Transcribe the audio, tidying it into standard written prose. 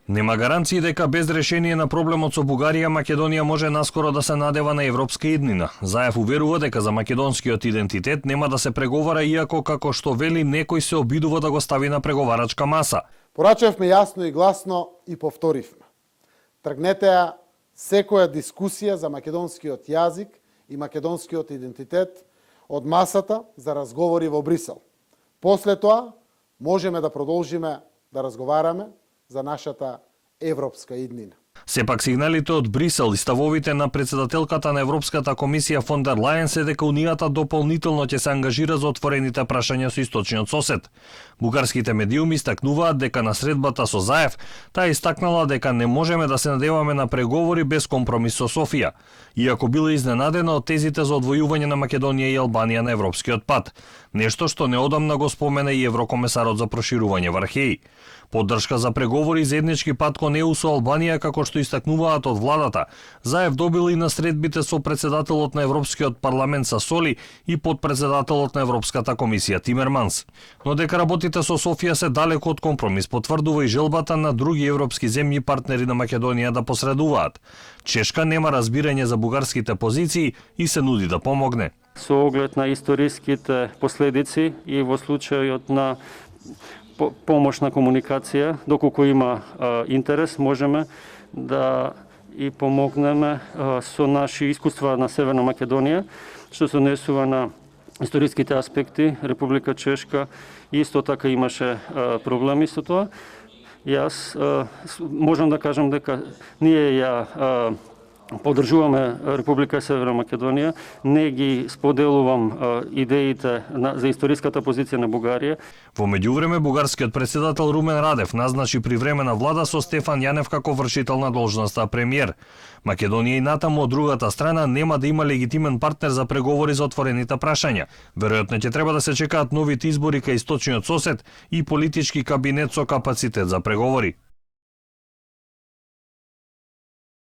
Нема гаранции дека без решение на проблемот со Бугарија, Македонија може наскоро да се надева на европска иднина. Заев уверува дека за македонскиот идентитет нема да се преговара, иако како што вели некој се обидува да го стави на преговарачка маса. Порачавме јасно и гласно и повторивме. Тргнете ја секоја дискусија за македонскиот јазик и македонскиот идентитет од масата за разговори во Брисел. После тоа можеме да продолжиме да разговараме за нашата европска иднина. Сепак сигналите од Брисел и ставовите на председателката на Европската комисија фон дер Лајен се дека Унијата дополнително ќе се ангажира за отворените прашања со источниот сосед. Бугарските медиуми истакнуваат дека на средбата со Заев таа истакнала дека не можеме да се надеваме на преговори без компромис со Софија, иако била изненадена од тезите за одвојување на Македонија и Албанија на европскиот пат, нешто што неодамна го спомена и еврокомесарот за проширување Вархеи. Поддршка за преговори и заеднички пат кон ЕУ со Албанија, како што истакнуваат од владата, Заев добил и на средбите со председателот на Европскиот парламент Сасоли и подпредседателот на Европската комисија Тимерманс. Но дека работите со Софија се далеко од компромис, потврдува и желбата на други европски земји партнери на Македонија да посредуваат. Чешка нема разбирање за бугарските позиции и се нуди да помогне. Со оглед на историските последици и во случајот на помошна комуникација, доколку има интерес, можеме да и помогнеме со наши искуства на Северна Македонија, што се однесува на историските аспекти. Република Чешка исто така имаше проблеми со тоа. Јас можам да кажам дека ние ја поддржуваме Република Северна Македонија, не ги споделувам идеите за историската позиција на Бугарија. Во меѓувреме, бугарскиот председател Румен Радев назначи привремена влада со Стефан Јанев како вршител на должноста премиер. Македонија и натаму од другата страна нема да има легитимен партнер за преговори за отворените прашања. Веројатно ќе треба да се чекаат новите избори кај источниот сосед и политички кабинет со капацитет за преговори.